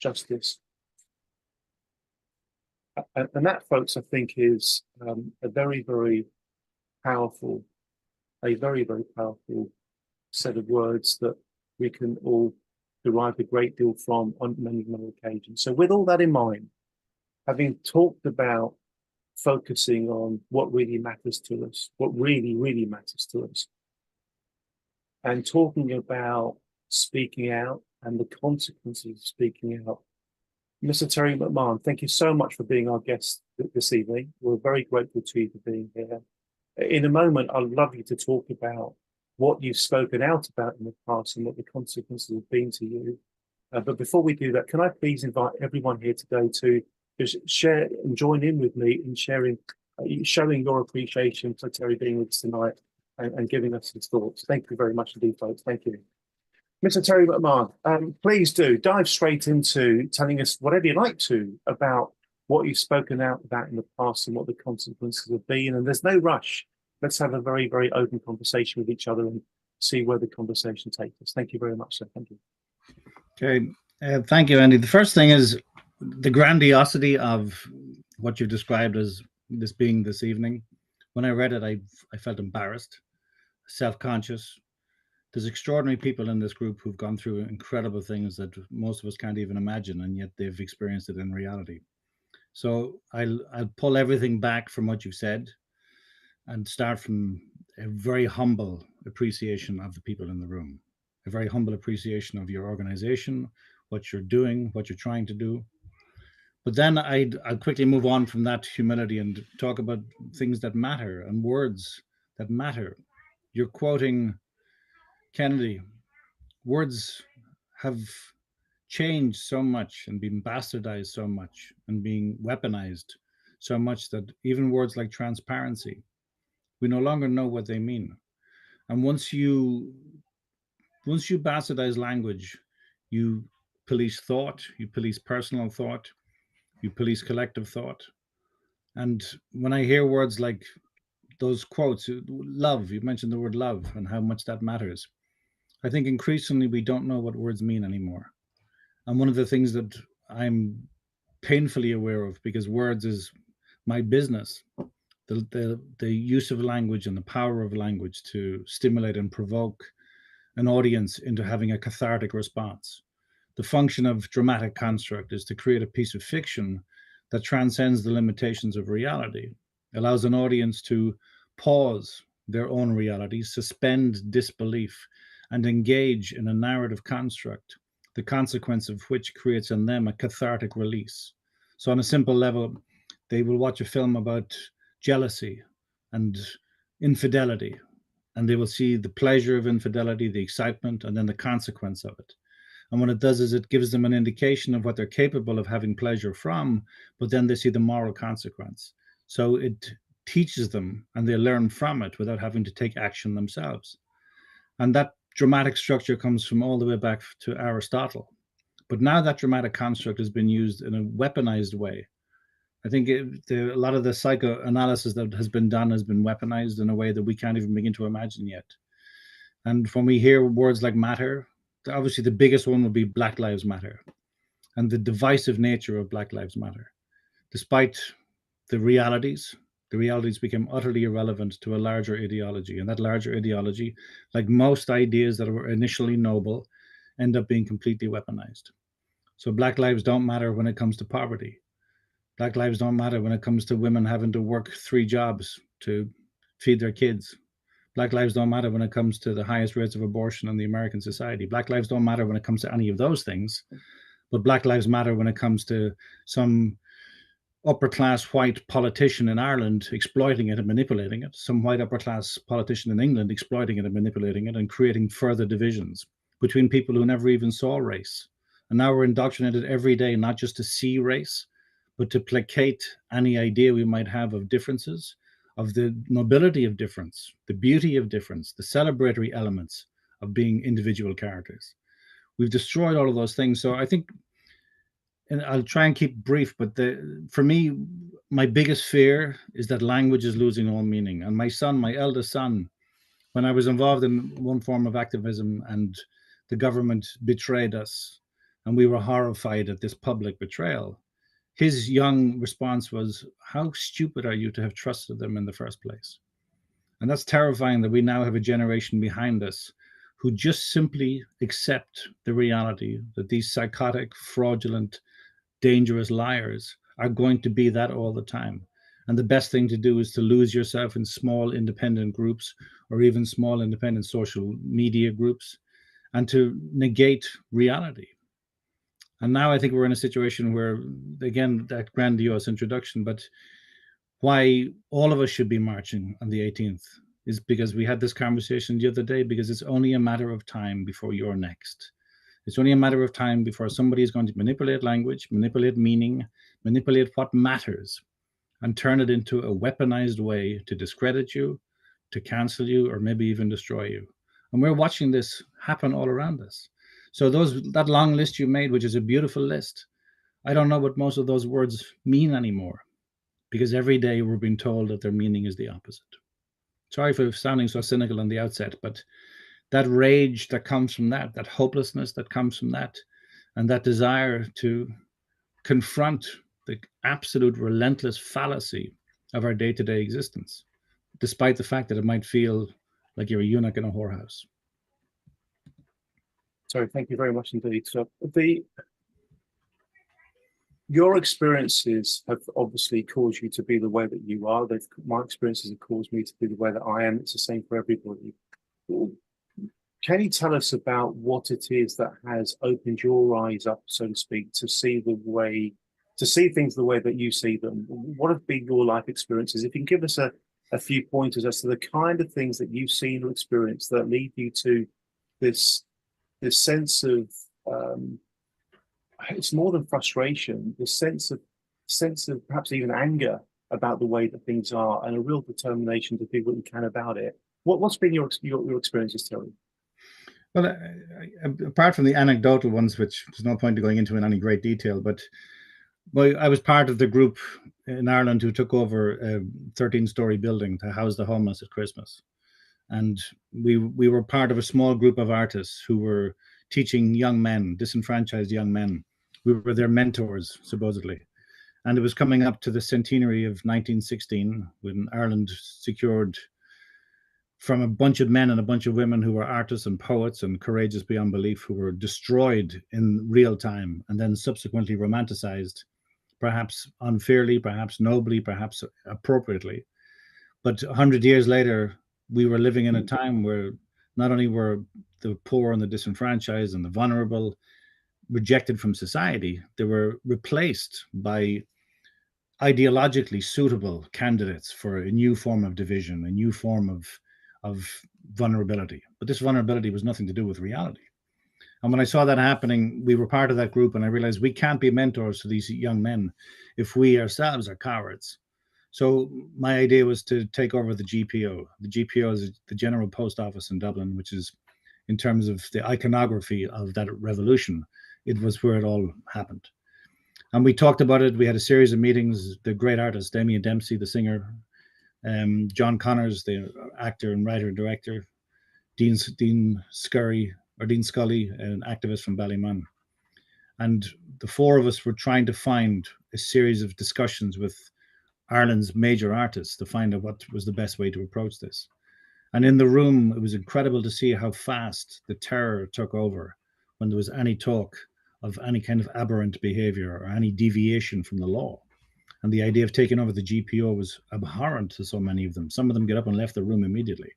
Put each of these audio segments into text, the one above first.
justice. And that, folks, I think is a very, very powerful, a very, very powerful set of words that we can all derive a great deal from on many, many occasions. So with all that in mind, having talked about focusing on what really matters to us, what really, really matters to us, and talking about speaking out and the consequences of speaking out, Mr. Terry McMahon, thank you so much for being our guest this evening. We're very grateful to you for being here. In a moment, I'd love you to talk about what you've spoken out about in the past and what the consequences have been to you. But before we do that, can I please invite everyone here today to just share and join in with me in sharing, showing your appreciation for Terry being with us tonight and giving us his thoughts. Thank you very much indeed, folks. Thank you. Mr. Terry McMahon, please do dive straight into telling us whatever you like to about what you've spoken out about in the past and what the consequences have been. And there's no rush. Let's have a very, very open conversation with each other and see where the conversation takes us. Thank you very much, sir. Thank you. Okay. Thank you, Andy. The first thing is the grandiosity of what you've described as this being this evening. When I read it, I felt embarrassed, self-conscious. There's extraordinary people in this group who've gone through incredible things that most of us can't even imagine, and yet they've experienced it in reality. So I'll pull everything back from what you've said and start from a very humble appreciation of the people in the room, a very humble appreciation of your organization, what you're doing, what you're trying to do. But then I'll quickly move on from that humility and talk about things that matter and words that matter. You're quoting Kennedy. Words have changed so much and been bastardized so much and being weaponized so much that even words like transparency, we no longer know what they mean. And once you bastardize language, you police thought, you police personal thought, you police collective thought. And when I hear words like those quotes, love, you mentioned the word love and how much that matters. I think increasingly we don't know what words mean anymore. And one of the things that I'm painfully aware of, because words is my business, the use of language and the power of language to stimulate and provoke an audience into having a cathartic response. The function of dramatic construct is to create a piece of fiction that transcends the limitations of reality, allows an audience to pause their own reality, suspend disbelief, and engage in a narrative construct, the consequence of which creates in them a cathartic release. So on a simple level, they will watch a film about jealousy and infidelity, and they will see the pleasure of infidelity, the excitement, and then the consequence of it. And what it does is it gives them an indication of what they're capable of having pleasure from, but then they see the moral consequence. So it teaches them and they learn from it without having to take action themselves. And that dramatic structure comes from all the way back to Aristotle. But now that dramatic construct has been used in a weaponized way. I think a lot of the psychoanalysis that has been done has been weaponized in a way that we can't even begin to imagine yet. And when we hear words like matter, obviously the biggest one would be Black Lives Matter and the divisive nature of Black Lives Matter. Despite the realities became utterly irrelevant to a larger ideology. And that larger ideology, like most ideas that were initially noble, end up being completely weaponized. So Black lives don't matter when it comes to poverty. Black lives don't matter when it comes to women having to work 3 jobs to feed their kids. Black lives don't matter when it comes to the highest rates of abortion in the American society. Black lives don't matter when it comes to any of those things. But Black lives matter when it comes to some upper class white politician in Ireland exploiting it and manipulating it, some white upper class politician in England exploiting it and manipulating it and creating further divisions between people who never even saw race. And now we're indoctrinated every day, not just to see race, but to placate any idea we might have of differences, of the nobility of difference, the beauty of difference, the celebratory elements of being individual characters. We've destroyed all of those things. So I think, and I'll try and keep brief, but for me, my biggest fear is that language is losing all meaning. And my son, my eldest son, when I was involved in one form of activism and the government betrayed us and we were horrified at this public betrayal, his young response was, how stupid are you to have trusted them in the first place? And that's terrifying that we now have a generation behind us who just simply accept the reality that these psychotic, fraudulent, dangerous liars are going to be that all the time. And the best thing to do is to lose yourself in small independent groups or even small independent social media groups and to negate reality. And now I think we're in a situation where, again, that grandiose introduction, but why all of us should be marching on the 18th is because we had this conversation the other day, because it's only a matter of time before you're next. It's only a matter of time before somebody is going to manipulate language, manipulate meaning, manipulate what matters, and turn it into a weaponized way to discredit you, to cancel you, or maybe even destroy you. And we're watching this happen all around us. So that long list you made, which is a beautiful list, I don't know what most of those words mean anymore, because every day we're being told that their meaning is the opposite. Sorry for sounding so cynical on the outset, but that rage that comes from that hopelessness that comes from that, and that desire to confront the absolute relentless fallacy of our day-to-day existence, despite the fact that it might feel like you're a eunuch in a whorehouse. Sorry, thank you very much indeed. So your experiences have obviously caused you to be the way that you are. My experiences have caused me to be the way that I am. It's the same for everybody. Can you tell us about what it is that has opened your eyes up, so to speak, to see things the way that you see them? What have been your life experiences? If you can give us a few pointers as to the kind of things that you've seen or experienced that lead you to this sense of it's more than frustration, this sense of perhaps even anger about the way that things are, and a real determination to do what you can about it. What's been your experiences, Terry? Well, apart from the anecdotal ones, which there's no point in going into in any great detail, but I was part of the group in Ireland who took over a 13-story building to house the homeless at Christmas. And we were part of a small group of artists who were teaching young men, disenfranchised young men. We were their mentors, supposedly. And it was coming up to the centenary of 1916 when Ireland secured from a bunch of men and a bunch of women who were artists and poets and courageous beyond belief, who were destroyed in real time and then subsequently romanticized, perhaps unfairly, perhaps nobly, perhaps appropriately. But 100 years later, we were living in a time where not only were the poor and the disenfranchised and the vulnerable rejected from society, they were replaced by ideologically suitable candidates for a new form of division, a new form of vulnerability. But this vulnerability was nothing to do with reality. And when I saw that happening, we were part of that group, and I realized we can't be mentors to these young men if we ourselves are cowards. So my idea was to take over the GPO. The GPO is the General Post Office in Dublin, which is, in terms of the iconography of that revolution, it was where it all happened. And we talked about it. We had a series of meetings. The great artist, Damien Dempsey, the singer, John Connors, the actor and writer and director, Dean Scully, an activist from Ballymun. And the four of us were trying to find a series of discussions with Ireland's major artists to find out what was the best way to approach this. And in the room, it was incredible to see how fast the terror took over when there was any talk of any kind of aberrant behavior or any deviation from the law. And the idea of taking over the GPO was abhorrent to so many of them. Some of them get up and left the room immediately.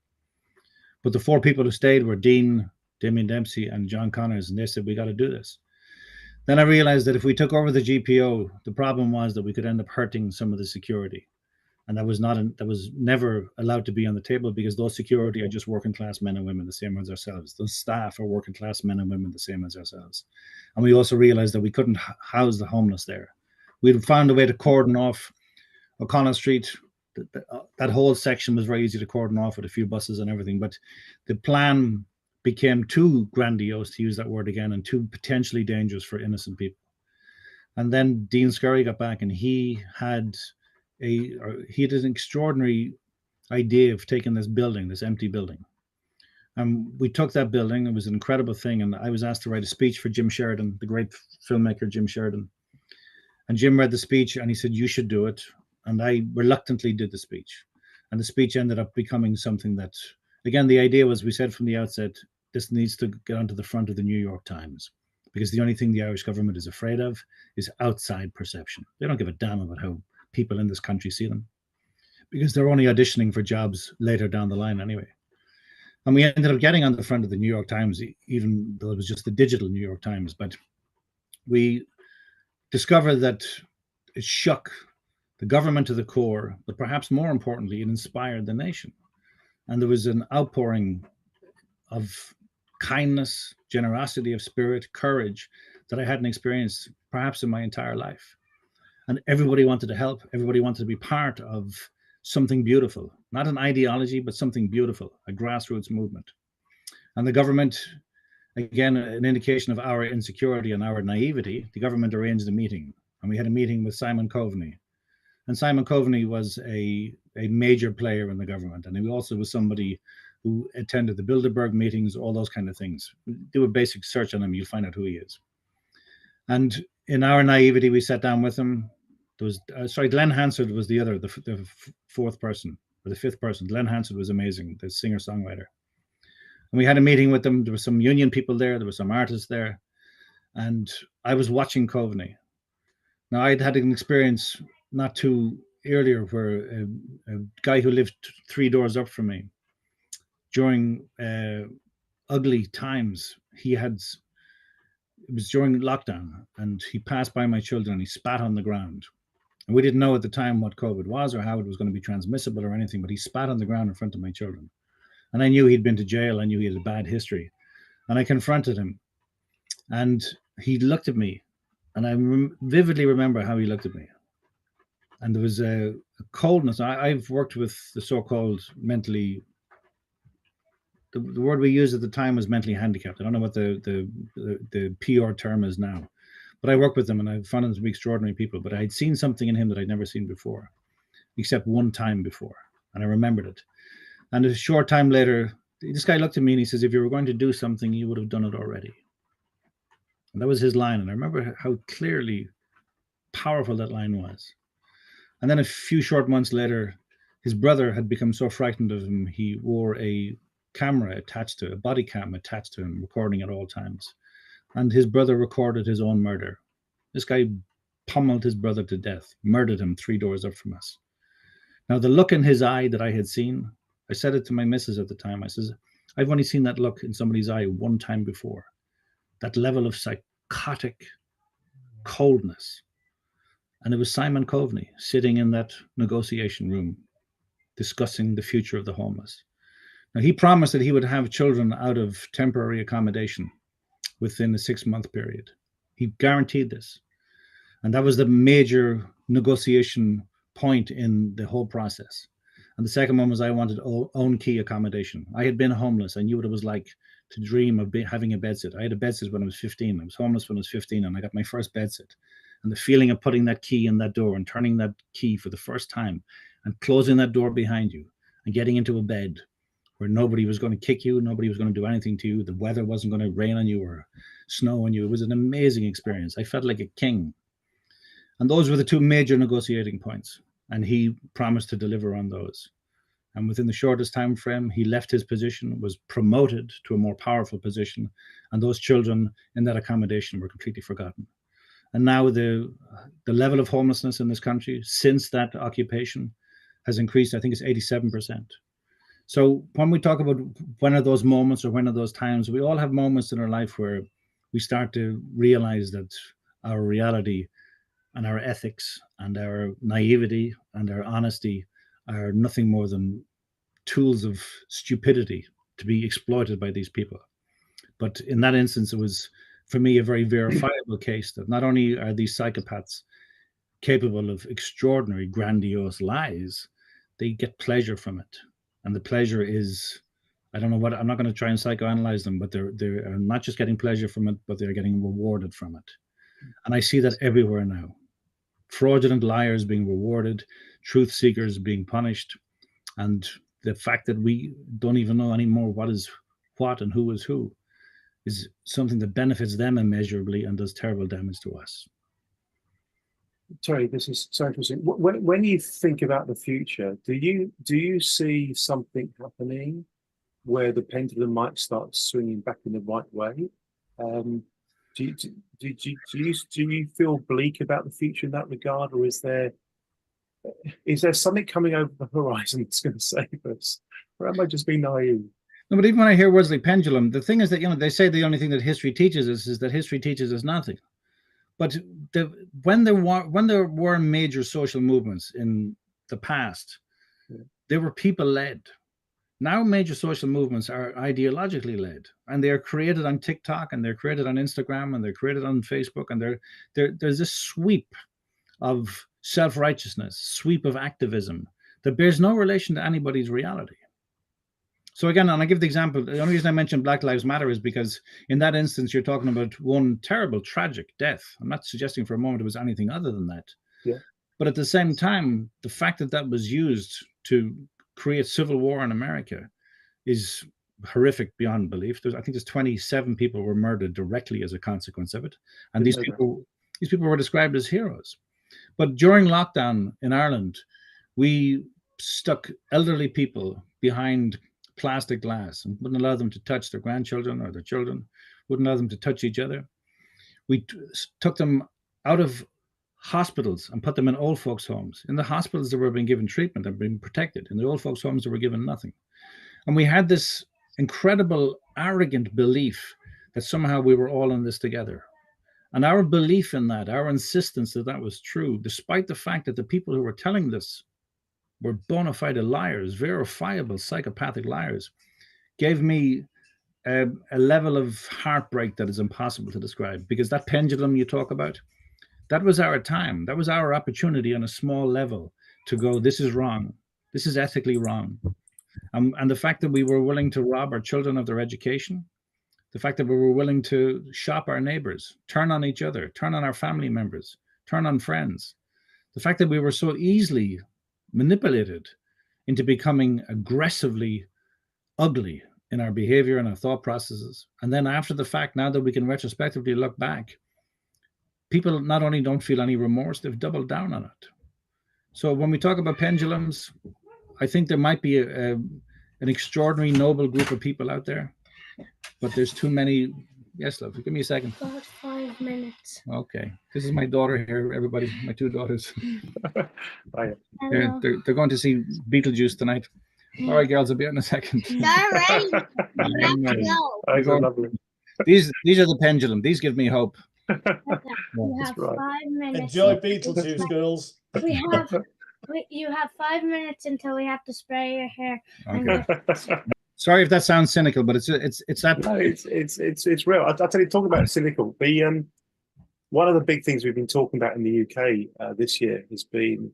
But the four people who stayed were Dean, Damien Dempsey, and John Connors, and they said, we got to do this. Then I realized that if we took over the GPO, the problem was that we could end up hurting some of the security. And that was never allowed to be on the table, because those security are just working class men and women, the same as ourselves. Those staff are working class men and women, the same as ourselves. And we also realized that we couldn't house the homeless there. We'd found a way to cordon off O'Connell Street. That whole section was very easy to cordon off with a few buses and everything. But the plan became too grandiose, to use that word again, and too potentially dangerous for innocent people. And then Dean Scully got back, and he had an extraordinary idea of taking this building, this empty building, And we took that building. It was an incredible thing. And I was asked to write a speech for Jim Sheridan, the great filmmaker Jim Sheridan. And Jim read the speech and he said, "You should do it." And I reluctantly did the speech. And the speech ended up becoming something that, again, the idea was, we said from the outset, this needs to get onto the front of the New York Times, because the only thing the Irish government is afraid of is outside perception. They don't give a damn about how people in this country see them, because they're only auditioning for jobs later down the line anyway. And we ended up getting on the front of the New York Times, even though it was just the digital New York Times. But we discovered that it shook the government to the core, but perhaps more importantly, it inspired the nation. And there was an outpouring of kindness, generosity of spirit, courage that I hadn't experienced perhaps in my entire life. And everybody wanted to help. Everybody wanted to be part of something beautiful, not an ideology, but something beautiful, a grassroots movement. And the government, again, an indication of our insecurity and our naivety, the government arranged a meeting. And we had a meeting with Simon Coveney. And Simon Coveney was a major player in the government. And he also was somebody who attended the Bilderberg meetings, all those kind of things. Do a basic search on him, you'll find out who he is. And in our naivety, we sat down with him. There was, Glenn Hansard was the other, the fourth person, or the fifth person. Glenn Hansard was amazing, the singer-songwriter. And we had a meeting with them. There were some union people there. There were some artists there. And I was watching Coveney. Now, I'd had an experience not too earlier where a guy who lived 3 doors up from me, during ugly times, it was during lockdown, and he passed by my children and he spat on the ground. And we didn't know at the time what COVID was or how it was going to be transmissible or anything, but he spat on the ground in front of my children. And I knew he'd been to jail. I knew he had a bad history. And I confronted him. And he looked at me. And I vividly remember how he looked at me. And there was a coldness. I've worked with the so-called mentally, the word we used at the time was mentally handicapped. I don't know what the PR term is now. But I worked with them and I found them to be extraordinary people. But I had seen something in him that I'd never seen before, except one time before. And I remembered it. And a short time later, this guy looked at me and he says, "If you were going to do something, you would have done it already." And that was his line. And I remember how clearly powerful that line was. And then a few short months later, his brother had become so frightened of him, he wore a camera attached to, a body cam attached to him, recording at all times. And his brother recorded his own murder. This guy pummeled his brother to death, murdered him 3 doors up from us. Now, the look in his eye that I had seen, I said it to my missus at the time. I says, "I've only seen that look in somebody's eye one time before. That level of psychotic coldness." And it was Simon Coveney sitting in that negotiation room discussing the future of the homeless. Now, he promised that he would have children out of temporary accommodation within a 6-month period. He guaranteed this. And that was the major negotiation point in the whole process. And the second one was I wanted own key accommodation. I had been homeless. I knew what it was like to dream of having a bedsit. I had a bedsit when I was 15. I was homeless when I was 15, and I got my first bedsit. And the feeling of putting that key in that door and turning that key for the first time and closing that door behind you and getting into a bed where nobody was going to kick you, nobody was going to do anything to you, the weather wasn't going to rain on you or snow on you. It was an amazing experience. I felt like a king. And those were the two major negotiating points. And he promised to deliver on those. And within the shortest time frame, he left his position, was promoted to a more powerful position, and those children in that accommodation were completely forgotten. And now the level of homelessness in this country since that occupation has increased. I think it's 87%. So when we talk about when are those moments or when are those times, we all have moments in our life where we start to realize that our reality and our ethics and our naivety and our honesty are nothing more than tools of stupidity to be exploited by these people. But in that instance, it was, for me, a very verifiable case that not only are these psychopaths capable of extraordinary, grandiose lies, they get pleasure from it. And the pleasure is, I don't know what, I'm not going to try and psychoanalyze them, but they're not just getting pleasure from it, but they're getting rewarded from it. And I see that everywhere now. Fraudulent liars being rewarded, truth seekers being punished, and the fact that we don't even know anymore what is what and who is something that benefits them immeasurably and does terrible damage to us. Terry, this is so interesting. When you think about the future, do you see something happening where the pendulum might start swinging back in the right way? Do you feel bleak about the future in that regard, or is there something coming over the horizon that's going to save us, or am I just being naive? No, but even when I hear words like pendulum, the thing is that, they say the only thing that history teaches us is that history teaches us nothing. But when there were major social movements in the past, they were people led. Now major social movements are ideologically led, and they are created on TikTok, and they're created on Instagram, and they're created on Facebook, and there's this sweep of self-righteousness, sweep of activism that bears no relation to anybody's reality. So again, and I give the example, the only reason I mentioned Black Lives Matter is because in that instance, you're talking about one terrible, tragic death. I'm not suggesting for a moment it was anything other than that. Yeah. But at the same time, the fact that that was used to create civil war in America is horrific beyond belief. I think there's 27 people were murdered directly as a consequence of it. And these people were described as heroes. But during lockdown in Ireland, we stuck elderly people behind plastic glass and wouldn't allow them to touch their grandchildren or their children, wouldn't allow them to touch each other. We took them out of hospitals and put them in old folks' homes. In the hospitals, they were being given treatment and being protected. In the old folks' homes, they were given nothing. And we had this incredible, arrogant belief that somehow we were all in this together. And our belief in that, our insistence that that was true, despite the fact that the people who were telling this were bona fide liars, verifiable psychopathic liars, gave me a level of heartbreak that is impossible to describe. Because that pendulum you talk about, that was our time. That was our opportunity on a small level to go, this is wrong. This is ethically wrong. And the fact that we were willing to rob our children of their education, the fact that we were willing to shop our neighbors, turn on each other, turn on our family members, turn on friends, the fact that we were so easily manipulated into becoming aggressively ugly in our behavior and our thought processes. And then after the fact, now that we can retrospectively look back, people not only don't feel any remorse, they've doubled down on it. So when we talk about pendulums, I think there might be an extraordinary noble group of people out there, but there's too many. Yes, love, give me a second. About 5 minutes. Okay, this is my daughter here, everybody, my two daughters. They're going to see Beetlejuice tonight. All right, girls, I'll be out in a second. They're ready. Lovely. These are the pendulum. These give me hope. You have right. 5 minutes. Enjoy Beetlejuice, girls. You have 5 minutes until we have to spray your hair. Okay. Sorry if that sounds cynical, but it's that. No, it's real. I'll tell you, talking about cynical. One of the big things we've been talking about in the UK this year has been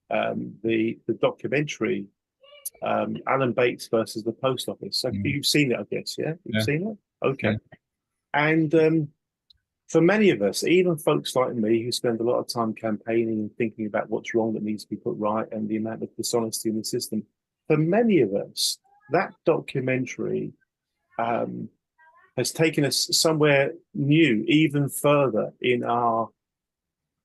the documentary Alan Bates versus the Post Office. So you've seen it, I guess, yeah? You've seen it? Okay. Yeah. And for many of us, even folks like me who spend a lot of time campaigning and thinking about what's wrong that needs to be put right and the amount of dishonesty in the system, for many of us, that documentary has taken us somewhere new, even further in our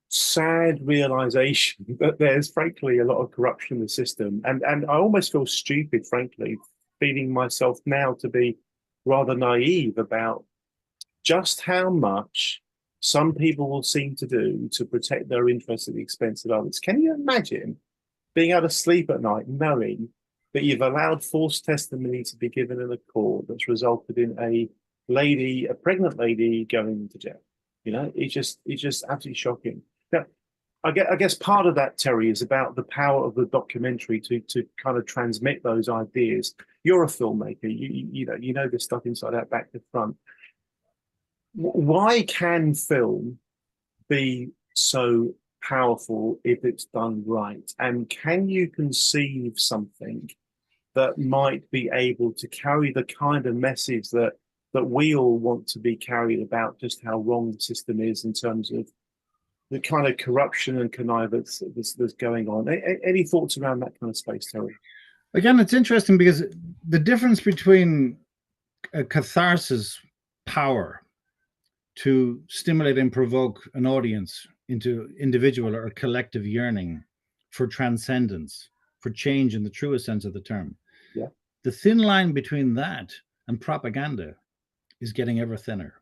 sad realization that there's frankly a lot of corruption in the system. And I almost feel stupid, frankly, feeling myself now to be rather naive about just how much some people will seem to do to protect their interests at the expense of others. Can you imagine being able to sleep at night knowing that you've allowed false testimony to be given in a court that's resulted in a pregnant lady going into jail? You know, it's just absolutely shocking. Now, I guess part of that, Terry, is about the power of the documentary to kind of transmit those ideas. You're a filmmaker, you know this stuff inside out, back to front. Why can film be so powerful if it's done right? And can you conceive something that might be able to carry the kind of message that we all want to be carried about just how wrong the system is in terms of the kind of corruption and connivance that's going on? Any thoughts around that kind of space, Terry? Again, it's interesting because the difference between a catharsis power to stimulate and provoke an audience into individual or collective yearning for transcendence, for change in the truest sense of the term. Yeah. The thin line between that and propaganda is getting ever thinner.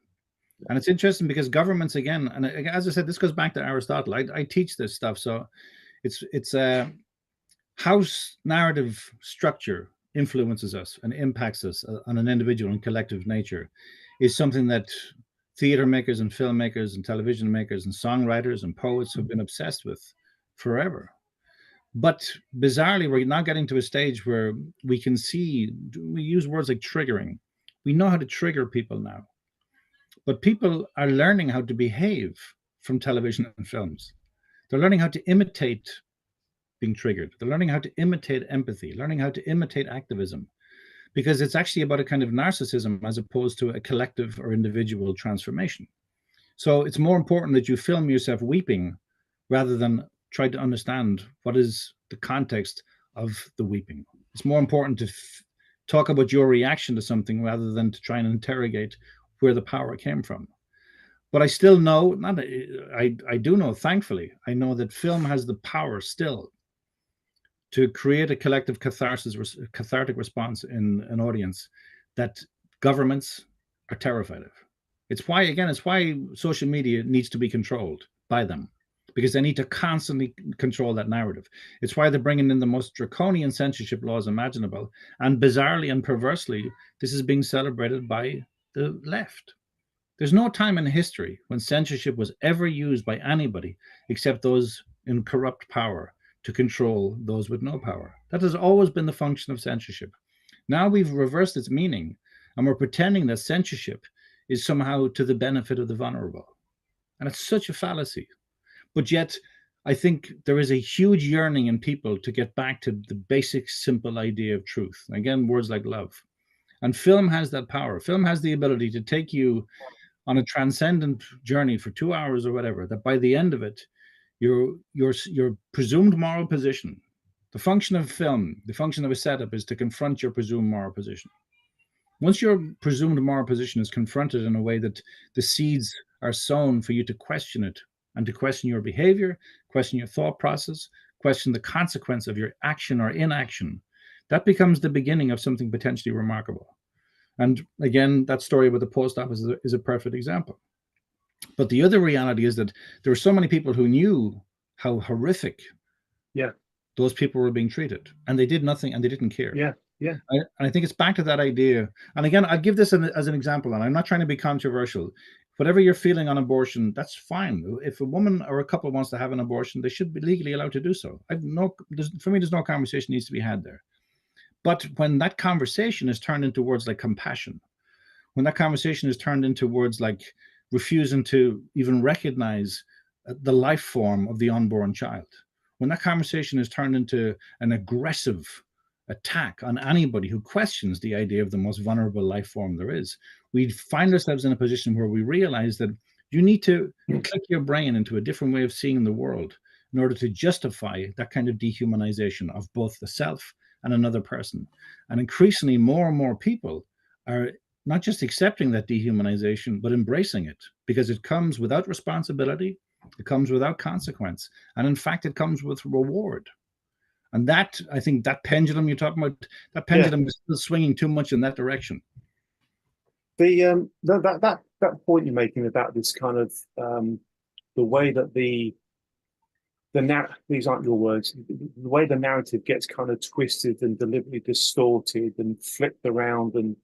And it's interesting because governments, again, and as I said, this goes back to Aristotle. I teach this stuff, so it's how narrative structure influences us and impacts us on an individual and collective nature is something that theater makers and filmmakers and television makers and songwriters and poets have been obsessed with forever. But bizarrely, we're now getting to a stage where we can see, we use words like triggering. We know how to trigger people now. But people are learning how to behave from television and films. They're learning how to imitate being triggered. They're learning how to imitate empathy, learning how to imitate activism, because it's actually about a kind of narcissism as opposed to a collective or individual transformation. So it's more important that you film yourself weeping rather than try to understand what is the context of the weeping. It's more important to talk about your reaction to something rather than to try and interrogate where the power came from. But I still know, I do know, thankfully, I know that film has the power still to create a collective cathartic response in an audience that governments are terrified of. It's why social media needs to be controlled by them, because they need to constantly control that narrative. It's why they're bringing in the most draconian censorship laws imaginable. And bizarrely and perversely, this is being celebrated by the left. There's no time in history when censorship was ever used by anybody except those in corrupt power to control those with no power. That has always been the function of censorship. Now we've reversed its meaning and we're pretending that censorship is somehow to the benefit of the vulnerable. And it's such a fallacy. But yet, I think there is a huge yearning in people to get back to the basic, simple idea of truth. Again, words like love. And film has that power. Film has the ability to take you on a transcendent journey for 2 hours or whatever, that by the end of it, your presumed moral position, the function of film, the function of a setup is to confront your presumed moral position. Once your presumed moral position is confronted in a way that the seeds are sown for you to question it and to question your behavior, question your thought process, question the consequence of your action or inaction, that becomes the beginning of something potentially remarkable. And again, that story about the post office is a perfect example. But the other reality is that there were so many people who knew how horrific those people were being treated, and they did nothing and they didn't care. I think it's back to that idea. And again, I'll give this as an example, and I'm not trying to be controversial. Whatever you're feeling on abortion, that's fine. If a woman or a couple wants to have an abortion, they should be legally allowed to do so. For me, there's no conversation needs to be had there. But when that conversation is turned into words like compassion, when that conversation is turned into words like refusing to even recognize the life form of the unborn child, when that conversation is turned into an aggressive attack on anybody who questions the idea of the most vulnerable life form there is, we find ourselves in a position where we realize that you need to click your brain into a different way of seeing the world in order to justify that kind of dehumanization of both the self and another person. And increasingly, more and more people are not just accepting that dehumanization, but embracing it, because it comes without responsibility, it comes without consequence, and in fact, it comes with reward. And that, I think, that pendulum you're talking about, that pendulum is still swinging too much in that direction. That point you're making about this kind of the way that these aren't your words, the way the narrative gets kind of twisted and deliberately distorted and flipped around, and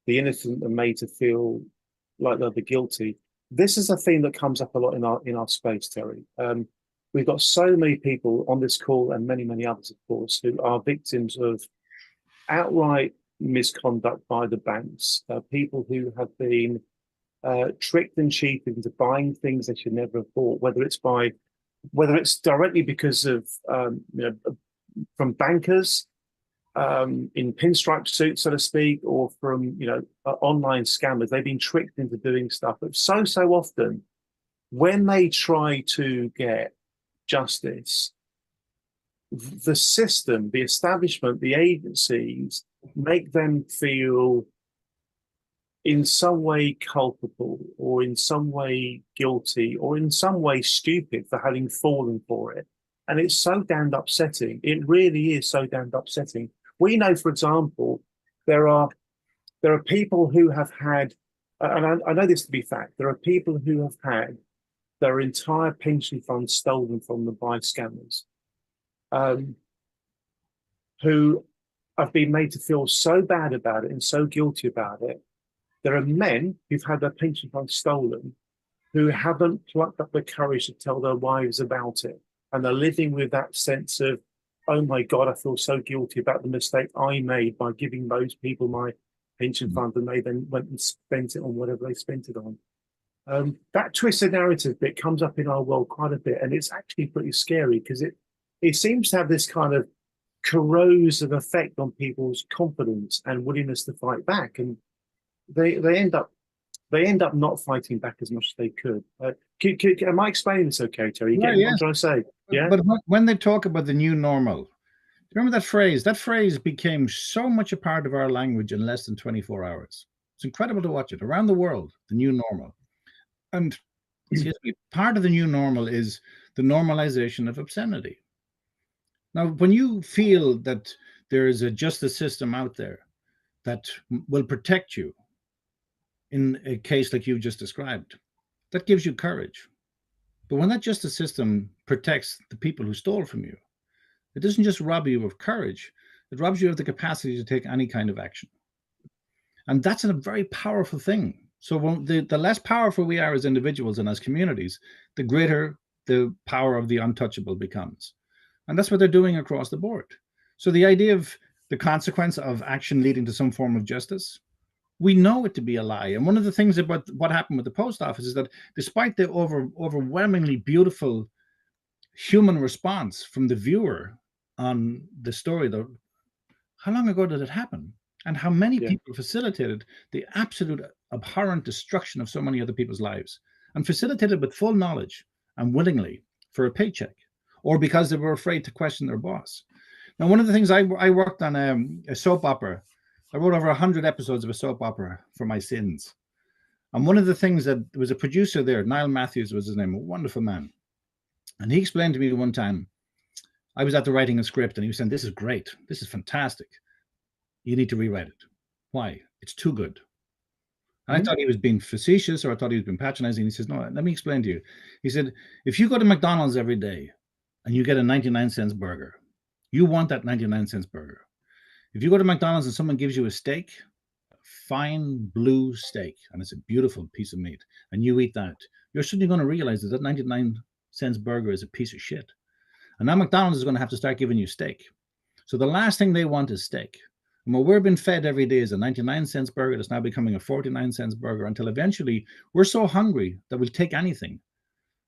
the innocent are made to feel like they're the guilty. This is a theme that comes up a lot in our space, Terry. We've got so many people on this call, and many others, of course, who are victims of outright misconduct by the banks, people who have been tricked and cheated into buying things they should never have bought, whether it's directly because of from bankers in pinstripe suits, so to speak, or from online scammers. They've been tricked into doing stuff. But so often, when they try to get justice, the system, the establishment, the agencies make them feel in some way culpable or in some way guilty or in some way stupid for having fallen for it. And it's so damned upsetting. It really is so damned upsetting. We know, for example, there are people who have had, and I know this to be fact, there are people who have had their entire pension fund stolen from them by scammers, who have been made to feel so bad about it and so guilty about it. There are men who've had their pension fund stolen who haven't plucked up the courage to tell their wives about it. And they're living with that sense of, oh my God, I feel so guilty about the mistake I made by giving those people my pension fund, and they then went and spent it on whatever they spent it on. That twisted narrative bit comes up in our world quite a bit, and it's actually pretty scary because it seems to have this kind of corrosive effect on people's confidence and willingness to fight back, and they end up not fighting back as much as they could. Am I explaining this okay, Terry? You get what I'm trying to say? Yeah. But when they talk about the new normal, remember that phrase? That phrase became so much a part of our language in less than 24 hours. It's incredible to watch it around the world, the new normal. And excuse me, part of the new normal is the normalization of obscenity. Now, when you feel that there is a justice system out there that will protect you in a case like you just described, that gives you courage. But when that justice system protects the people who stole from you, it doesn't just rob you of courage, it robs you of the capacity to take any kind of action. And that's a very powerful thing. So when the less powerful we are as individuals and as communities, the greater the power of the untouchable becomes. And that's what they're doing across the board. So the idea of the consequence of action leading to some form of justice, we know it to be a lie. And one of the things about what happened with the post office is that despite the overwhelmingly beautiful human response from the viewer on the story, how long ago did it happen? And how many people facilitated the absolute abhorrent destruction of so many other people's lives, and facilitated with full knowledge and willingly for a paycheck, or because they were afraid to question their boss. Now, one of the things I worked on a soap opera. I wrote over 100 episodes of a soap opera for my sins. And one of the things that there was a producer there, Niall Matthews was his name, a wonderful man. And he explained to me one time, I was at the writing a script and he was saying, this is great. This is fantastic. You need to rewrite it. Why? It's too good. And I thought he was being facetious, or I thought he was being patronizing. He says, no, let me explain to you. He said, if you go to McDonald's every day and you get a 99-cent burger, you want that 99-cent burger. If you go to McDonald's and someone gives you a steak, a fine blue steak, and it's a beautiful piece of meat, and you eat that, you're suddenly going to realize that 99-cent burger is a piece of shit. And now McDonald's is going to have to start giving you steak. So the last thing they want is steak. And what we're being fed every day is a 99-cent burger that's now becoming a 49-cent burger, until eventually we're so hungry that we'll take anything.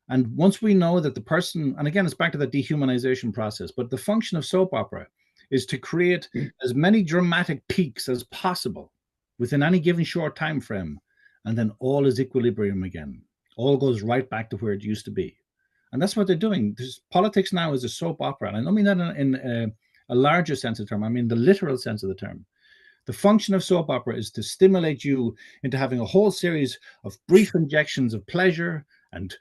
And once we know that the person, and again, it's back to the dehumanization process, but the function of soap opera is to create as many dramatic peaks as possible within any given short time frame, and then all is equilibrium again. All goes right back to where it used to be. And that's what they're doing. Politics now is a soap opera, and I don't mean that in a larger sense of the term. I mean the literal sense of the term. The function of soap opera is to stimulate you into having a whole series of brief injections of pleasure and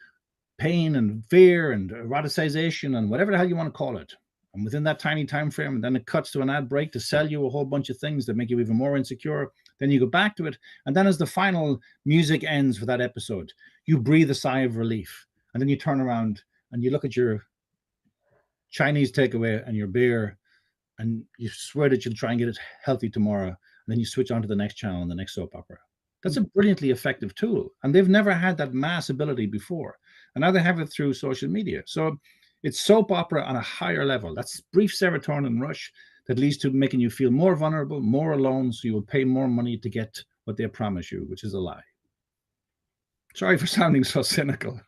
pain and fear and eroticization and whatever the hell you want to call it. And within that tiny time frame, and then it cuts to an ad break to sell you a whole bunch of things that make you even more insecure. Then you go back to it. And then as the final music ends for that episode, you breathe a sigh of relief. And then you turn around and you look at your Chinese takeaway and your beer, and you swear that you'll try and get it healthy tomorrow. And then you switch on to the next channel and the next soap opera. That's a brilliantly effective tool. And they've never had that mass ability before. And now they have it through social media. So it's soap opera on a higher level. That's brief serotonin rush that leads to making you feel more vulnerable, more alone, so you will pay more money to get what they promise you, which is a lie. Sorry for sounding so cynical.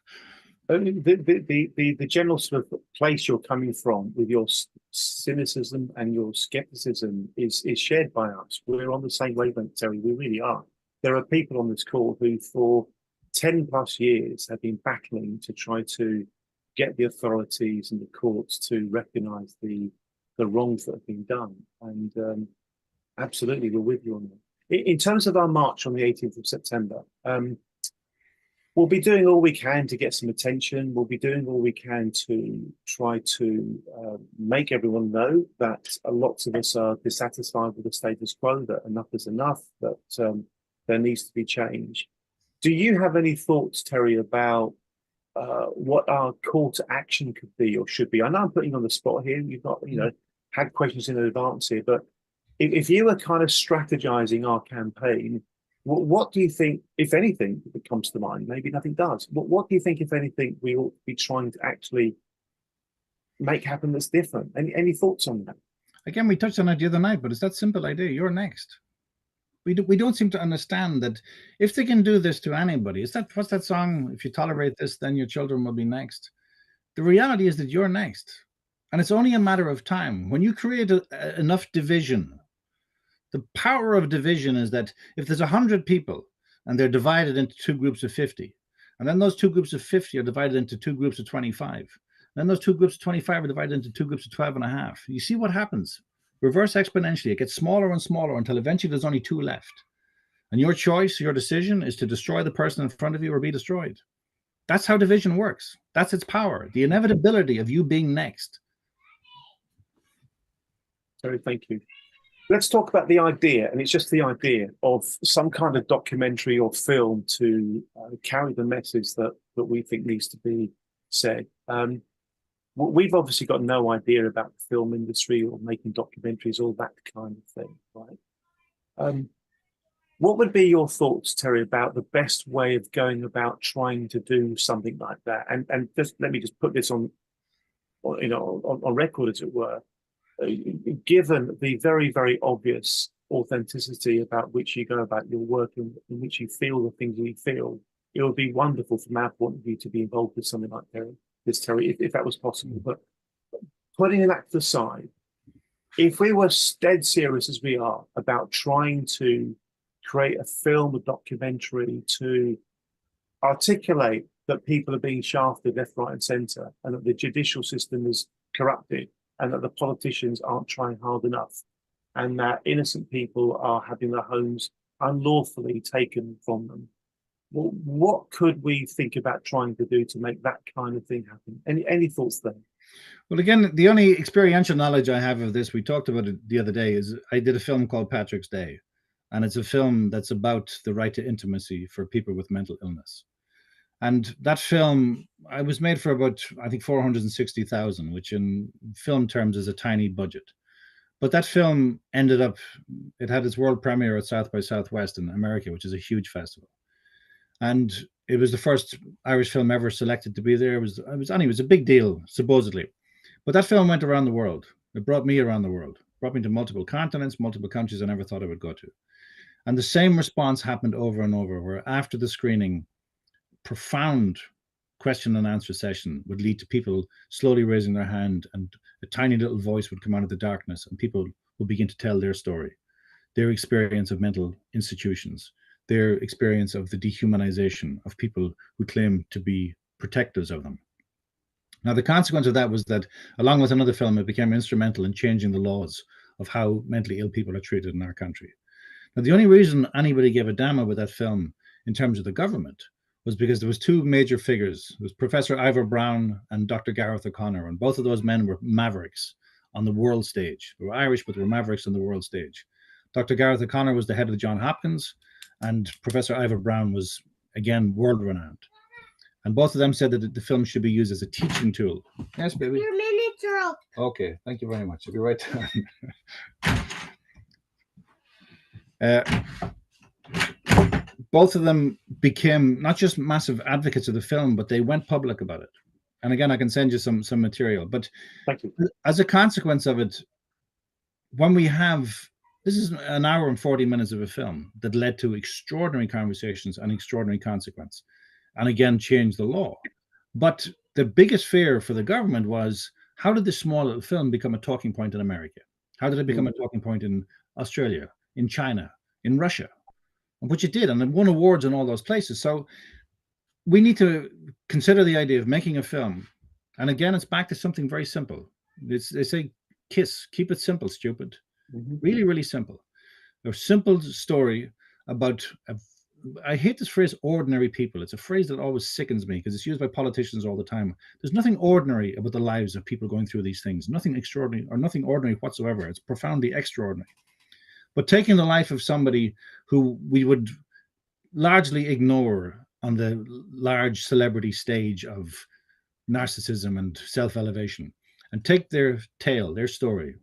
The general sort of place you're coming from with your cynicism and your skepticism is shared by us. We're on the same wavelength, Terry. We really are. There are people on this call who for 10 plus years have been battling to try to get the authorities and the courts to recognize the wrongs that have been done. And absolutely, we're with you on that. In terms of our march on the 18th of September, we'll be doing all we can to get some attention. We'll be doing all we can to try to make everyone know that lots of us are dissatisfied with the status quo, that enough is enough, that there needs to be change. Do you have any thoughts, Terry, about what our call to action could be or should be? I know I'm putting you on the spot here. You've got, had questions in advance here, but if you were kind of strategizing our campaign, what do you think, if anything, that comes to mind? Maybe nothing does. What do you think, if anything, we ought to be trying to actually make happen that's different? Any thoughts on that? Again, we touched on it the other night, but it's that simple idea. You're next. We don't seem to understand that if they can do this to anybody, what's that song? If you tolerate this, then your children will be next. The reality is that you're next. And it's only a matter of time. When you create enough division, the power of division is that if there's 100 people and they're divided into two groups of 50, and then those two groups of 50 are divided into two groups of 25, then those two groups of 25 are divided into two groups of 12 and a half. You see what happens? Reverse exponentially. It gets smaller and smaller until eventually there's only two left. And your choice, your decision is to destroy the person in front of you or be destroyed. That's how division works. That's its power. The inevitability of you being next. Terry, thank you. Let's talk about the idea, and it's just the idea of some kind of documentary or film to carry the message that we think needs to be said. We've obviously got no idea about the film industry or making documentaries, all that kind of thing, right? What would be your thoughts, Terry, about the best way of going about trying to do something like that? And just let me just put this on record, as it were. Given the very, very obvious authenticity about which you go about your work and in which you feel the things you feel, it would be wonderful from our point of view to be involved with something like Terry, if that was possible. But putting that to the side, if we were dead serious as we are about trying to create a film, a documentary to articulate that people are being shafted left, right, and centre, and that the judicial system is corrupted, and that the politicians aren't trying hard enough, and that innocent people are having their homes unlawfully taken from them. Well, what could we think about trying to do to make that kind of thing happen? Any thoughts there? Well, again, the only experiential knowledge I have of this, we talked about it the other day, is I did a film called Patrick's Day. And it's a film that's about the right to intimacy for people with mental illness. And that film, I was made for about, I think, 460,000, which in film terms is a tiny budget. But that film ended up, it had its world premiere at South by Southwest in America, which is a huge festival. And it was the first Irish film ever selected to be there. It was a big deal, supposedly. But that film went around the world. It brought me around the world, brought me to multiple continents, multiple countries I never thought I would go to. And the same response happened over and over, where after the screening, profound question and answer session would lead to people slowly raising their hand, and a tiny little voice would come out of the darkness, and people would begin to tell their story, their experience of mental institutions, their experience of the dehumanization of people who claim to be protectors of them. Now, the consequence of that was that, along with another film, it became instrumental in changing the laws of how mentally ill people are treated in our country. Now, the only reason anybody gave a damn about that film in terms of the government was because there was two major figures. It was Professor Ivor Brown and Dr. Gareth O'Connor, and both of those men were mavericks on the world stage. They were Irish, but they were mavericks on the world stage. Dr. Gareth O'Connor was the head of the Johns Hopkins, and Professor Ivor Brown was, again, world-renowned. And both of them said that the film should be used as a teaching tool. Yes, baby? Your minutes are up. Okay, thank you very much. I'll be right down. Both of them became not just massive advocates of the film, but they went public about it. And again, I can send you some material. But thank you. As a consequence of it, when we have, this is an hour and 40 minutes of a film that led to extraordinary conversations and extraordinary consequence, and again, changed the law. But the biggest fear for the government was, how did this small little film become a talking point in America? How did it become a talking point in Australia, in China, in Russia? Which it did, and it won awards in all those places. So we need to consider the idea of making a film. And again, it's back to something very simple. They say, KISS, keep it simple, stupid. Really, really simple. A simple story about, I hate this phrase, ordinary people. It's a phrase that always sickens me because it's used by politicians all the time. There's nothing ordinary about the lives of people going through these things. Nothing extraordinary or nothing ordinary whatsoever. It's profoundly extraordinary. But taking the life of somebody who we would largely ignore on the large celebrity stage of narcissism and self-elevation, and take their tale, their story,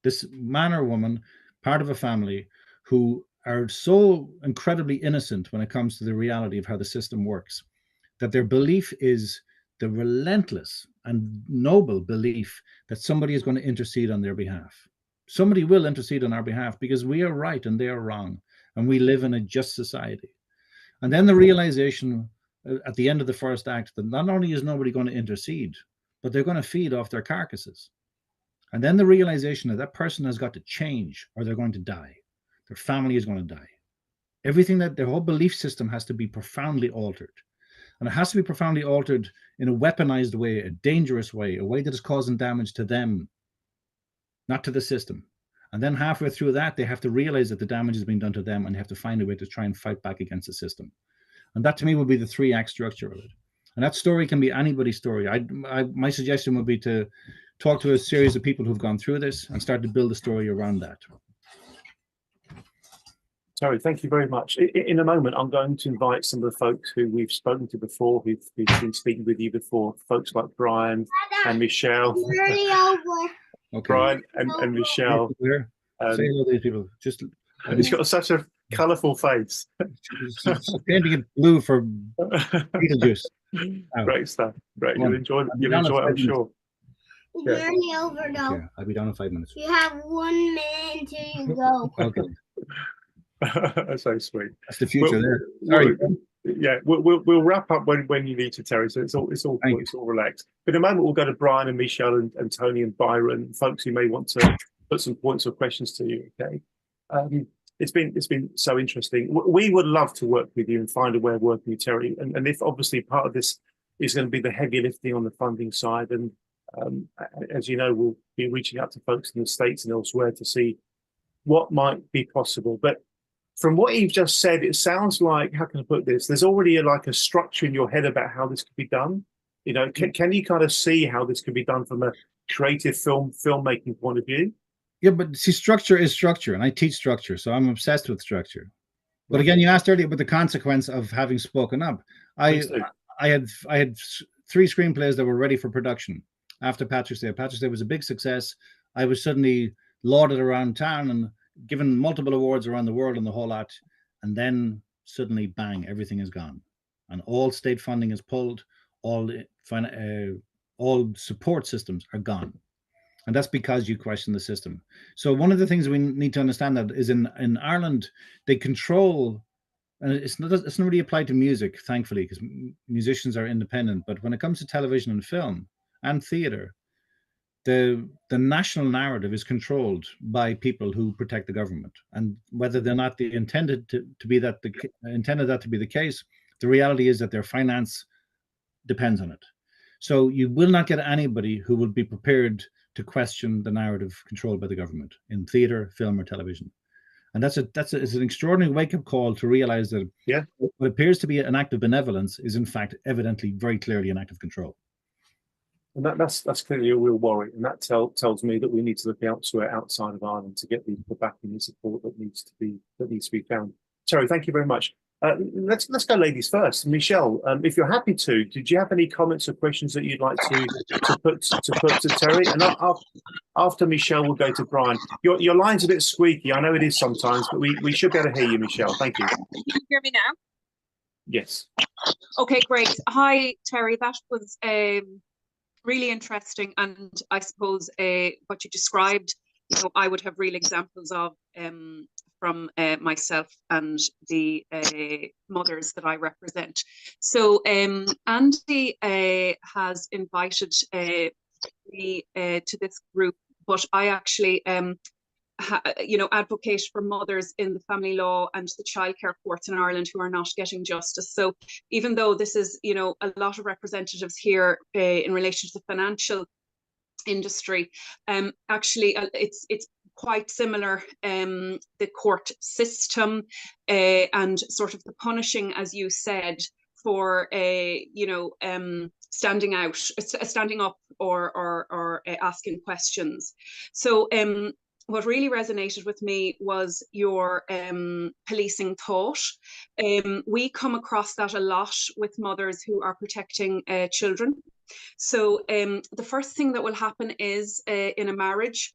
this man or woman, part of a family, who are so incredibly innocent when it comes to the reality of how the system works, that their belief is the relentless and noble belief that somebody is going to intercede on their behalf. Somebody will intercede on our behalf because we are right and they are wrong, and we live in a just society. And then the realization at the end of the first act that not only is nobody going to intercede, but they're going to feed off their carcasses. And then the realization that that person has got to change or they're going to die. Their family is going to die. Everything, that their whole belief system has to be profoundly altered. And it has to be profoundly altered in a weaponized way, a dangerous way, a way that is causing damage to them, not to the system. And then halfway through that, they have to realize that the damage has been done to them, and they have to find a way to try and fight back against the system. And that to me would be the 3-act structure of it. And that story can be anybody's story. My suggestion would be to talk to a series of people who've gone through this and start to build a story around that. Terry, thank you very much. In a moment, I'm going to invite some of the folks who we've spoken to before, who've been speaking with you before, folks like Brian and Michelle. Nearly over. Okay. Brian and Michelle. Say hello to these people. Just He's got such a colourful face. painting it blue for Beetlejuice. Great stuff. Great. You'll enjoy it, I'm sure. We're nearly over now. Yeah, I'll be down in 5 minutes. You have 1 minute until you go. Okay. That's so sweet. That's the future there. Sorry. We'll wrap up when you need to, Terry. So it's all relaxed. But in a moment, we'll go to Brian and Michelle and Tony and Byron, folks who may want to put some points or questions to you. Okay. It's been so interesting. We would love to work with you and find a way of working with Terry. And if obviously part of this is going to be the heavy lifting on the funding side, and as you know, we'll be reaching out to folks in the States and elsewhere to see what might be possible. But from what you've just said, it sounds like, how can I put this? There's already a structure in your head about how this could be done. You know, can you kind of see how this could be done from a creative filmmaking point of view? Yeah, but see, structure is structure, and I teach structure, so I'm obsessed with structure. But again, you asked earlier about the consequence of having spoken up. I had 3 screenplays that were ready for production after Patrick's Day. Patrick's Day was a big success. I was suddenly lauded around town and given multiple awards around the world and the whole lot. And then suddenly, bang, everything is gone. And all state funding is pulled. All support systems are gone. And that's because you question the system. So one of the things we need to understand that is in Ireland, they control, and it's not really applied to music, thankfully, because musicians are independent. But when it comes to television and film and theater, the national narrative is controlled by people who protect the government. And whether they're not intended that to be the case, the reality is that their finance depends on it. So you will not get anybody who will be prepared to question the narrative controlled by the government in theater, film, or television. And it's an extraordinary wake-up call to realize that what appears to be an act of benevolence is in fact evidently very clearly an act of control. And that's clearly a real worry. And that tells me that we need to look elsewhere outside of Ireland to get the backing and support that needs to be found. Terry, thank you very much. Let's go ladies first. Michelle, if you're happy to, did you have any comments or questions that you'd like to put to Terry? And after Michelle, we'll go to Brian. Your line's a bit squeaky. I know it is sometimes, but we should be able to hear you, Michelle. Thank you. Can you hear me now? Yes. Okay, great. Hi, Terry. That was really interesting, and I suppose what you described, I would have real examples of from myself and the mothers that I represent. So Andy has invited me to this group, but I actually advocate for mothers in the family law and the childcare courts in Ireland who are not getting justice. So even though this is, a lot of representatives here in relation to the financial industry, actually it's quite similar, the court system, and sort of the punishing, as you said, for standing up or asking questions. So what really resonated with me was your policing thought. We come across that a lot with mothers who are protecting children. So the first thing that will happen is in a marriage,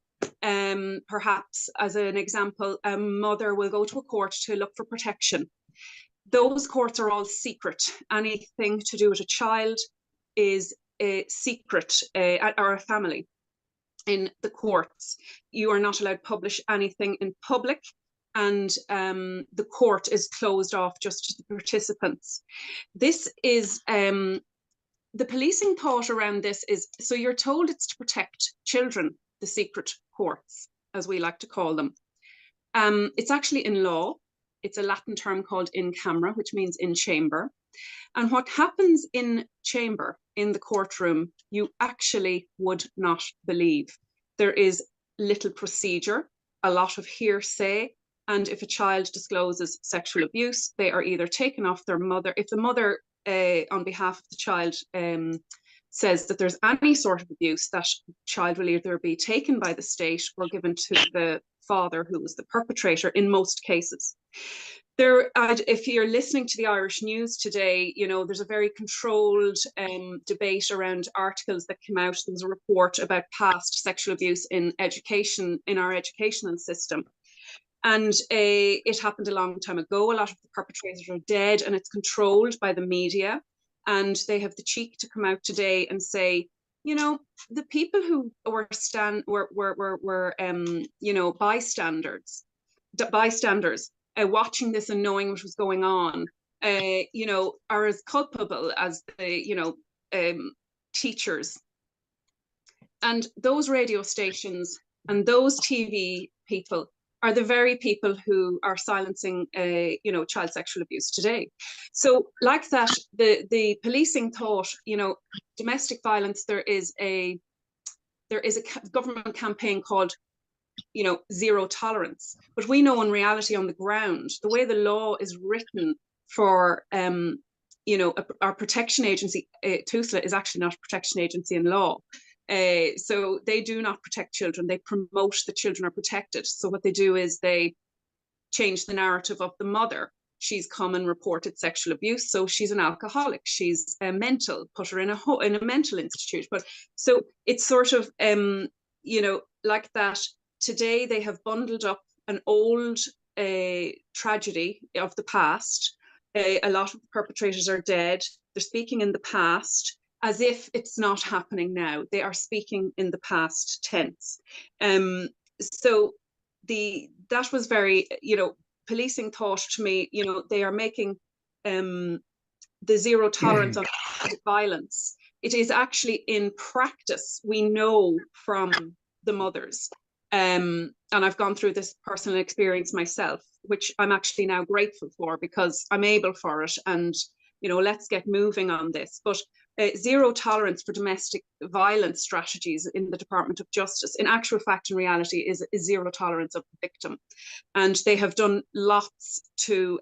perhaps as an example, a mother will go to a court to look for protection. Those courts are all secret. Anything to do with a child is a secret, or a family. In the courts, you are not allowed to publish anything in public, and the court is closed off just to the participants. This is the policing thought around this is, so you're told it's to protect children, the secret courts, as we like to call them. It's actually in law. It's a Latin term called in camera, which means in chamber. And what happens in chamber, in the courtroom, you actually would not believe. There is little procedure, a lot of hearsay, and if a child discloses sexual abuse, they are either taken off their mother. If the mother, on behalf of the child, says that there's any sort of abuse, that child will either be taken by the state or given to the father, who was the perpetrator in most cases. If you're listening to the Irish news today, there's a very controlled debate around articles that came out. There was a report about past sexual abuse in education, in our educational system. And it happened a long time ago. A lot of the perpetrators are dead, and it's controlled by the media. And they have the cheek to come out today and say, the people who were bystanders, watching this and knowing what was going on, are as culpable as the, teachers. And those radio stations and those TV people are the very people who are silencing, child sexual abuse today. So like that, the policing thought, domestic violence, there is a government campaign called, zero tolerance. But we know in reality on the ground, the way the law is written for, our protection agency, TUSLA is actually not a protection agency in law. So they do not protect children. They promote that children are protected. So what they do is they change the narrative of the mother. She's come and reported sexual abuse, so she's an alcoholic. She's mental. Put her in a mental institute. But so it's sort of like that. Today they have bundled up an old tragedy of the past. A lot of the perpetrators are dead. They're speaking in the past, as if it's not happening now. They are speaking in the past tense. So that was very, policing thought to me, they are making the zero tolerance on violence. It is actually in practice, we know from the mothers. And I've gone through this personal experience myself, which I'm actually now grateful for, because I'm able for it. And, let's get moving on this. But zero tolerance for domestic violence strategies in the Department of Justice, in actual fact, in reality, is zero tolerance of the victim. And they have done lots to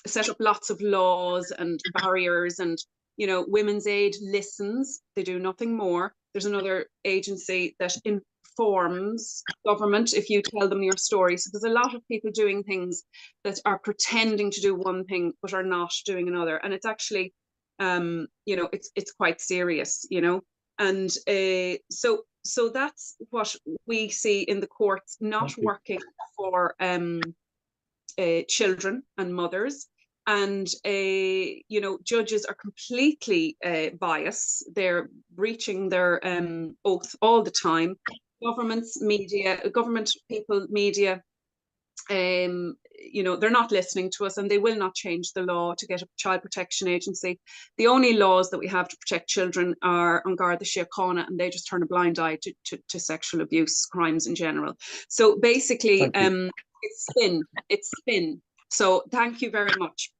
set up lots of laws and barriers, and Women's Aid listens. They do nothing more. There's another agency that informs government if you tell them your story. So there's a lot of people doing things that are pretending to do one thing but are not doing another, and it's actually it's quite serious, and so that's what we see in the courts, not working for children and mothers. And judges are completely biased. They're breaching their oath all the time. Government people, media, they're not listening to us, and they will not change the law to get a child protection agency. The only laws that we have to protect children are on Garda Síochána, and they just turn a blind eye to sexual abuse crimes in general. So basically, it's spin. So thank you very much.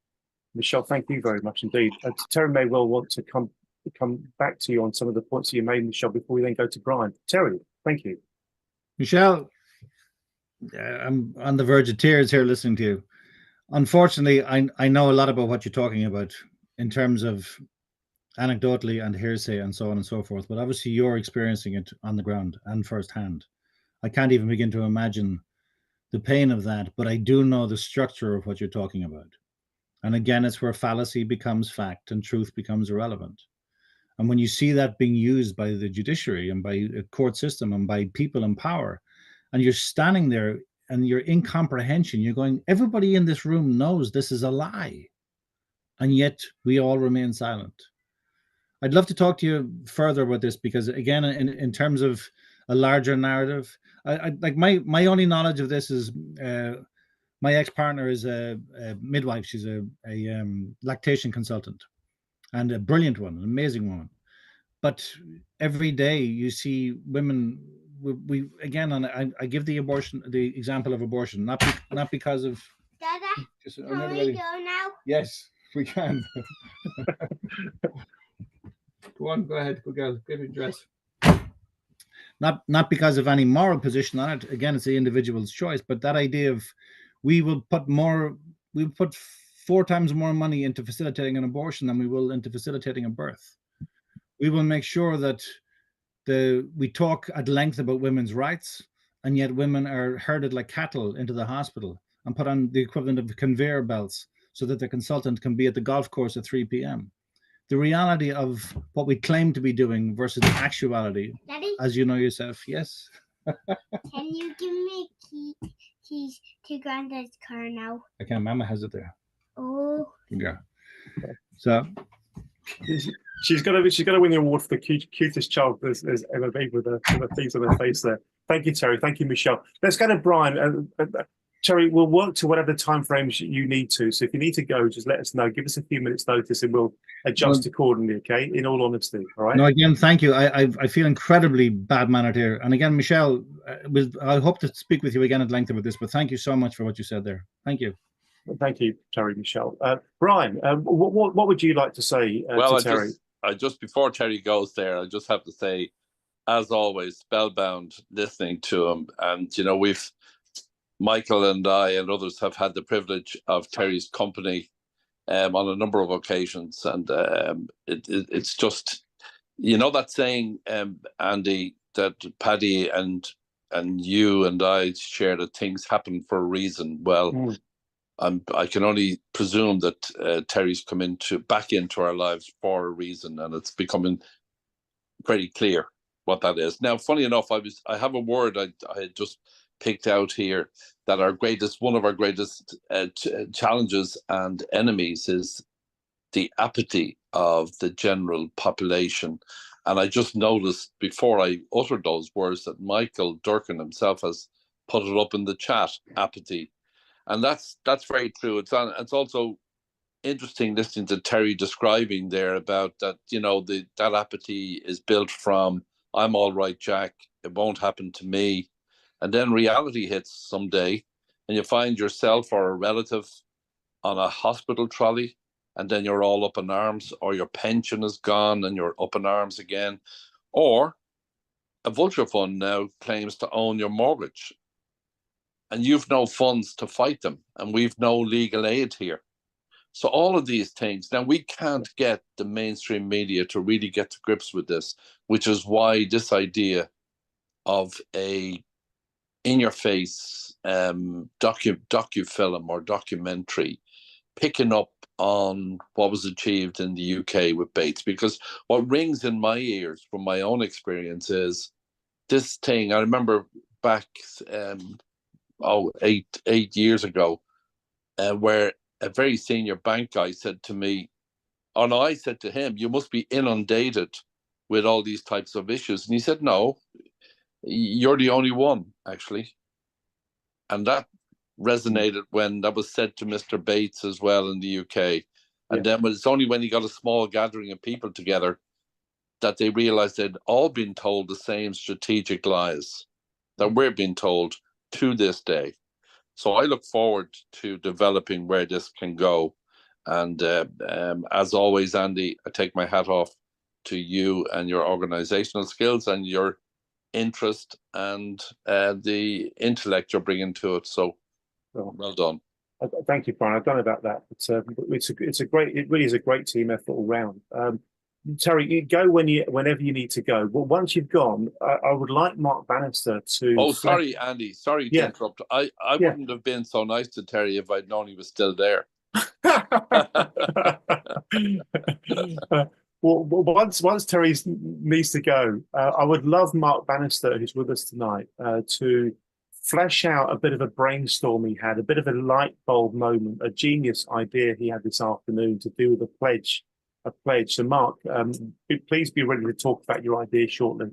Michelle, thank you very much indeed. Terry may well want to come back to you on some of the points you made, Michelle, before we then go to Brian. Terry, thank you. Michelle, I'm on the verge of tears here listening to you. Unfortunately, I know a lot about what you're talking about in terms of anecdotally and hearsay and so on and so forth, but obviously you're experiencing it on the ground and firsthand. I can't even begin to imagine the pain of that, but I do know the structure of what you're talking about. And again, it's where fallacy becomes fact and truth becomes irrelevant. And when you see that being used by the judiciary and by a court system and by people in power, and you're standing there and you're in comprehension, you're going, everybody in this room knows this is a lie. And yet we all remain silent. I'd love to talk to you further about this because, again, in terms of a larger narrative, I like my only knowledge of this is my ex-partner is a midwife. She's a lactation consultant and a brilliant one, an amazing woman. But every day you see women. We again, and I give the example of abortion, not because of. Dada, Just, can we go now? Yes, we can. Go on, go ahead, go girl, give your dress. Not because of any moral position on it. Again, it's the individual's choice. But that idea of we will put 4 times more money into facilitating an abortion than we will into facilitating a birth. We will make sure that we talk at length about women's rights, and yet women are herded like cattle into the hospital and put on the equivalent of conveyor belts so that the consultant can be at the golf course at 3 p.m. The reality of what we claim to be doing versus the actuality, Daddy, as you know yourself. Yes. can you give me keys to Granddad's car now? I can. Mama has it there. Oh. Yeah. So She's gonna win the award for the cutest child there's ever been with the things on her face there. Thank you, Terry. Thank you, Michelle. Let's go to Brian. Terry, we'll work to whatever time frames you need to. So if you need to go, just let us know. Give us a few minutes notice, and we'll adjust accordingly. Okay. In all honesty. All right. no, again, thank you. I feel incredibly bad-mannered here. And again, Michelle, I hope to speak with you again at length about this. But thank you so much for what you said there. Thank you. Thank you, Terry, Michelle. Brian, what would you like to say to Terry? I just before Terry goes there, I just have to say, as always, spellbound listening to him. And Michael and I and others have had the privilege of Terry's company on a number of occasions, and it's just, that saying, Andy, that Paddy and you and I share that things happen for a reason. Well. I can only presume that Terry's come back into our lives for a reason, and it's becoming very clear what that is. Now, funny enough, I have a word I had just picked out here that one of our greatest challenges and enemies is the apathy of the general population. And I just noticed before I uttered those words that Michael Durkin himself has put it up in the chat, apathy. And that's very true. It's also interesting listening to Terry describing there about that, that apathy is built from, I'm all right, Jack, it won't happen to me. And then reality hits someday and you find yourself or a relative on a hospital trolley, and then you're all up in arms, or your pension is gone and you're up in arms again. Or a vulture fund now claims to own your mortgage, and you've no funds to fight them, and we've no legal aid here. So all of these things, now we can't get the mainstream media to really get to grips with this, which is why this idea of a in-your-face docu-film or documentary picking up on what was achieved in the UK with Bates, because what rings in my ears from my own experience is this thing. I remember back 8 years ago, where a very senior bank guy said to me, I said to him, you must be inundated with all these types of issues. And he said, no, you're the only one, actually. And that resonated when that was said to Mr. Bates as well in the UK. And then it's only when he got a small gathering of people together that they realized they'd all been told the same strategic lies that we're being told to this day. So I look forward to developing where this can go. And as always, Andy, I take my hat off to you and your organizational skills and your interest and the intellect you're bringing to it. So well done. Thank you, Brian. I don't know about that, but it really is a great team effort all round. Terry, you go whenever you need to go. But once you've gone, I would like Mark Bannister to. Oh, sorry, Andy. Sorry to interrupt. I wouldn't have been so nice to Terry if I'd known he was still there. Well, once Terry needs to go, I would love Mark Bannister, who's with us tonight, to flesh out a bit of a brainstorm he had, a bit of a light bulb moment, a genius idea he had this afternoon to do with a pledge. So, Mark, please be ready to talk about your idea shortly.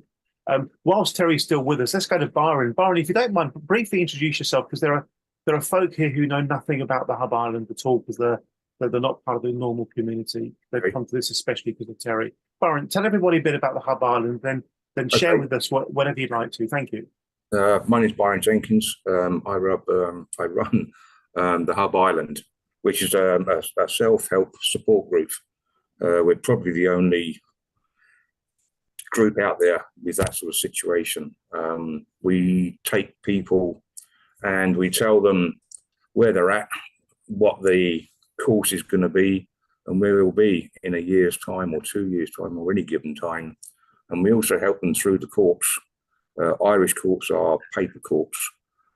Whilst Terry's still with us, let's go to Byron. Byron, if you don't mind, briefly introduce yourself, because there are folk here who know nothing about the Hub Island at all, because they're not part of the normal community. They've come to this especially because of Terry. Byron, tell everybody a bit about the Hub Island, then share with us whatever you'd like to. Thank you. My name is Byron Jenkins. I run the Hub Island, which is a self-help support group. We're probably the only group out there with that sort of situation. We take people and we tell them where they're at, what the course is going to be, and where we'll be in a year's time or 2 years' time or any given time. And we also help them through the courts. Irish courts are paper courts.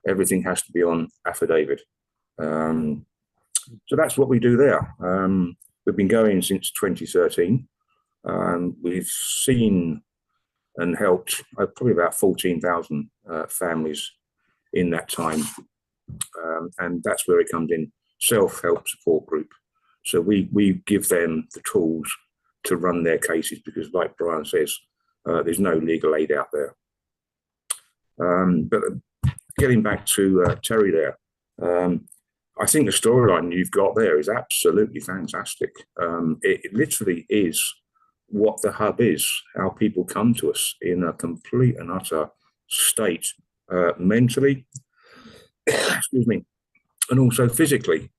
Everything has to be on affidavit. So that's what we do there. We've been going since 2013. We've seen and helped probably about 14,000 families in that time. And that's where it comes in, self-help support group. So we give them the tools to run their cases, because like Brian says, there's no legal aid out there. But getting back to Terry there, I think the storyline you've got there is absolutely fantastic. It literally is what the Hub is, how people come to us in a complete and utter state, mentally, excuse me, and also physically.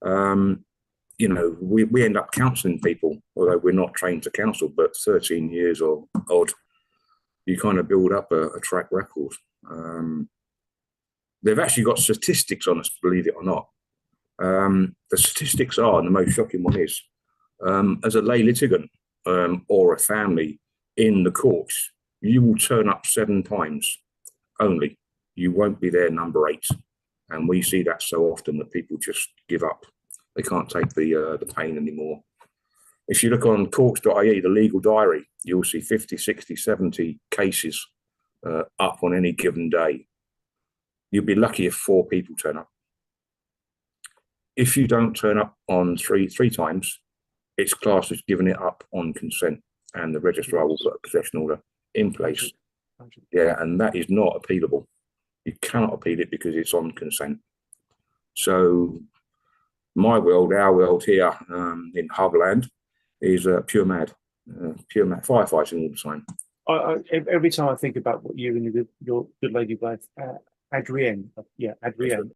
You know, we end up counselling people, although we're not trained to counsel, but 13 years or odd, you kind of build up a track record. They've actually got statistics on us, believe it or not. The statistics are, and the most shocking one is, as a lay litigant or a family in the courts, you will turn up 7 times only. You won't be there number 8. And we see that so often that people just give up. They can't take the pain anymore. If you look on courts.ie, the legal diary, you'll see 50, 60, 70 cases up on any given day. You'll be lucky if 4 people turn up. If you don't turn up on three times, it's classed as giving it up on consent, and the registrar will put a possession order in place. Yeah, and that is not appealable. You cannot appeal it because it's on consent. So my world, our world here in Hubland is pure mad firefighting all the time. Every time I think about what you and your good lady wife, Adrienne,